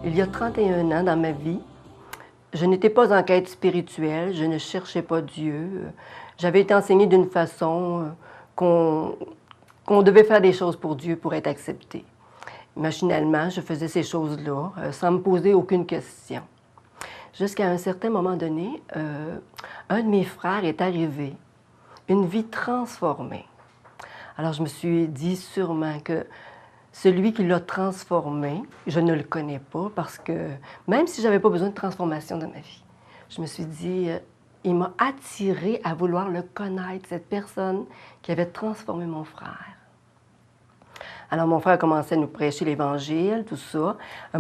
Il y a 31 ans dans ma vie, je n'étais pas en quête spirituelle, je ne cherchais pas Dieu. J'avais été enseignée d'une façon qu'on devait faire des choses pour Dieu pour être accepté. Machinalement, je faisais ces choses-là sans me poser aucune question. Jusqu'à un certain moment donné, un de mes frères est arrivé, une vie transformée. Alors je me suis dit sûrement que celui qui l'a transformé, je ne le connais pas parce que même si je n'avais pas besoin de transformation dans ma vie, je me suis dit, il m'a attiré à vouloir le connaître, cette personne qui avait transformé mon frère. Alors mon frère a commencé à nous prêcher l'Évangile, tout ça. À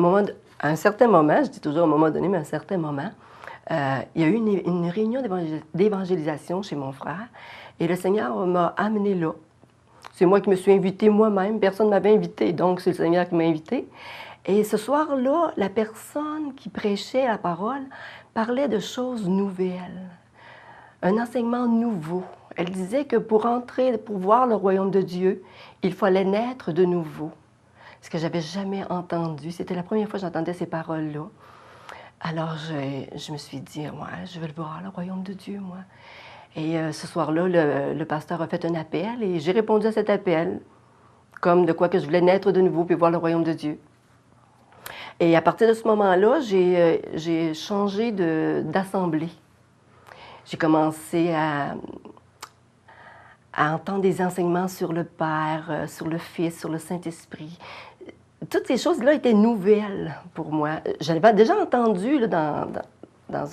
un certain moment, je dis toujours à un moment donné, mais à un certain moment, il y a eu une réunion d'évangélisation chez mon frère et le Seigneur m'a amené là. C'est moi qui me suis invitée moi-même, personne ne m'avait invitée, donc c'est le Seigneur qui m'a invitée. Et ce soir-là, la personne qui prêchait la parole parlait de choses nouvelles, un enseignement nouveau. Elle disait que pour voir le royaume de Dieu, il fallait naître de nouveau. Ce que j'avais jamais entendu, c'était la première fois que j'entendais ces paroles-là. Alors je me suis dit, ouais, je veux le voir, le royaume de Dieu, moi. Et ce soir-là, le pasteur a fait un appel et j'ai répondu à cet appel, comme de quoi que je voulais naître de nouveau puis voir le royaume de Dieu. Et à partir de ce moment-là, j'ai changé d'assemblée. J'ai commencé à entendre des enseignements sur le Père, sur le Fils, sur le Saint-Esprit. Toutes ces choses-là étaient nouvelles pour moi. J'avais déjà entendu là, dans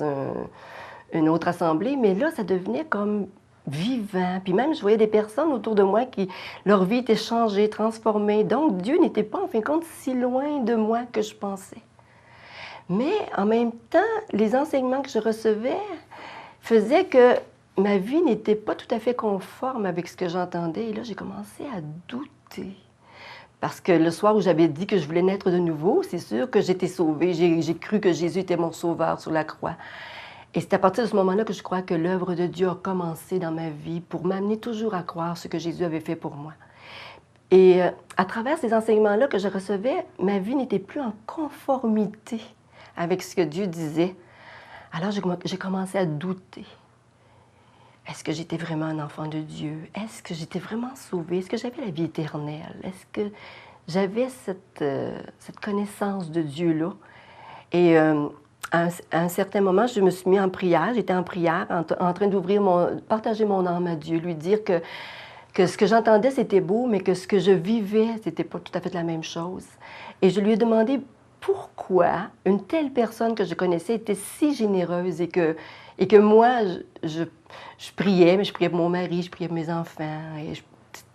une autre assemblée, mais là, ça devenait comme vivant. Puis même, je voyais des personnes autour de moi qui, leur vie était changée, transformée. Donc, Dieu n'était pas, en fin de compte, si loin de moi que je pensais. Mais en même temps, les enseignements que je recevais faisaient que ma vie n'était pas tout à fait conforme avec ce que j'entendais. Et là, j'ai commencé à douter. Parce que le soir où j'avais dit que je voulais naître de nouveau, c'est sûr que j'étais sauvée. J'ai cru que Jésus était mon sauveur sur la croix. Et c'est à partir de ce moment-là que je crois que l'œuvre de Dieu a commencé dans ma vie pour m'amener toujours à croire ce que Jésus avait fait pour moi. Et à travers ces enseignements-là que je recevais, ma vie n'était plus en conformité avec ce que Dieu disait. Alors j'ai commencé à douter. Est-ce que j'étais vraiment un enfant de Dieu? Est-ce que j'étais vraiment sauvée? Est-ce que j'avais la vie éternelle? Est-ce que j'avais cette connaissance de Dieu-là? Et à un certain moment, je me suis mis en prière. J'étais en prière, en train partager mon âme à Dieu, lui dire que ce que j'entendais, c'était beau, mais que ce que je vivais, c'était pas tout à fait la même chose. Et je lui ai demandé pourquoi une telle personne que je connaissais était si généreuse et que moi, je priais, mais je priais pour mon mari, je priais pour mes enfants. Et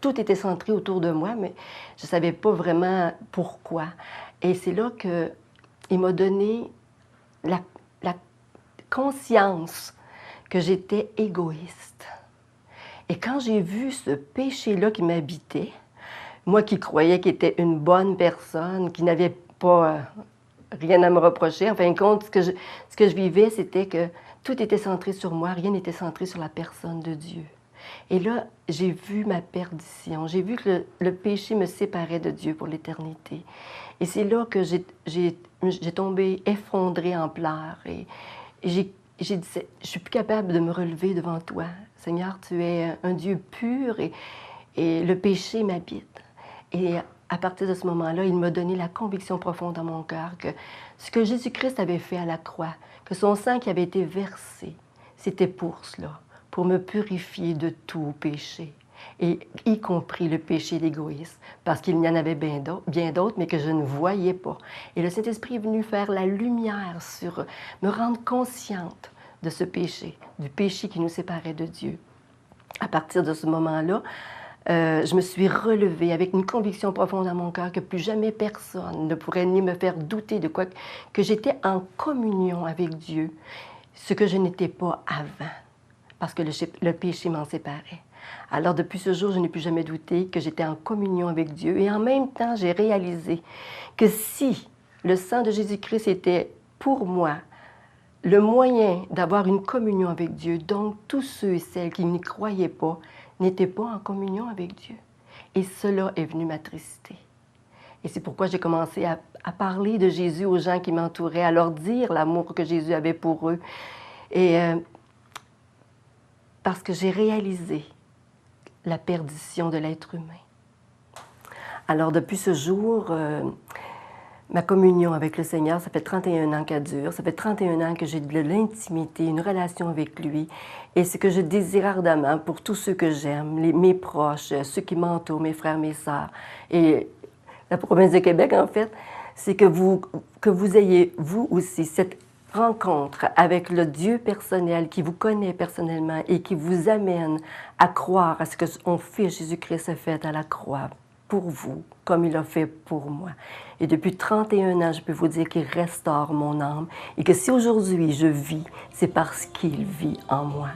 tout était centré autour de moi, mais je ne savais pas vraiment pourquoi. Et c'est là qu'il m'a donné la conscience que j'étais égoïste. Et quand j'ai vu ce péché-là qui m'habitait, moi qui croyais qu'il était une bonne personne, qui n'avait pas rien à me reprocher, en fin de compte, ce que je vivais, c'était que tout était centré sur moi, rien n'était centré sur la personne de Dieu. Et là, j'ai vu ma perdition, j'ai vu que le péché me séparait de Dieu pour l'éternité. Et c'est là que j'ai tombé effondrée en pleurs et j'ai dit, je suis plus capable de me relever devant toi. Seigneur, tu es un Dieu pur et le péché m'habite. Et à partir de ce moment-là, il m'a donné la conviction profonde dans mon cœur que ce que Jésus-Christ avait fait à la croix, que son sang qui avait été versé, c'était pour cela, pour me purifier de tout péché, et y compris le péché d'égoïsme, parce qu'il y en avait bien d'autres, mais que je ne voyais pas. Et le Saint-Esprit est venu faire la lumière sur, me rendre consciente de ce péché, du péché qui nous séparait de Dieu. À partir de ce moment-là, je me suis relevée avec une conviction profonde dans mon cœur que plus jamais personne ne pourrait ni me faire douter de quoi que j'étais en communion avec Dieu, ce que je n'étais pas avant, parce que le péché m'en séparait. Alors depuis ce jour, je n'ai plus jamais douté que j'étais en communion avec Dieu. Et en même temps, j'ai réalisé que si le sang de Jésus-Christ était pour moi le moyen d'avoir une communion avec Dieu, donc tous ceux et celles qui n'y croyaient pas n'étaient pas en communion avec Dieu. Et cela est venu m'attrister. Et Et c'est pourquoi j'ai commencé à parler de Jésus aux gens qui m'entouraient, à leur dire l'amour que Jésus avait pour eux. Et parce que j'ai réalisé la perdition de l'être humain. Alors depuis ce jour, ma communion avec le Seigneur, ça fait 31 ans qu'elle dure. Ça fait 31 ans que j'ai de l'intimité, une relation avec lui. Et ce que je désire ardemment pour tous ceux que j'aime, mes proches, ceux qui m'entourent, mes frères, mes sœurs, et la province de Québec, en fait, c'est que vous ayez, vous aussi, cette rencontre avec le Dieu personnel qui vous connaît personnellement et qui vous amène à croire à ce que son Fils Jésus-Christ a fait à la croix pour vous, comme il a fait pour moi. Et depuis 31 ans, je peux vous dire qu'il restaure mon âme et que si aujourd'hui je vis, c'est parce qu'il vit en moi.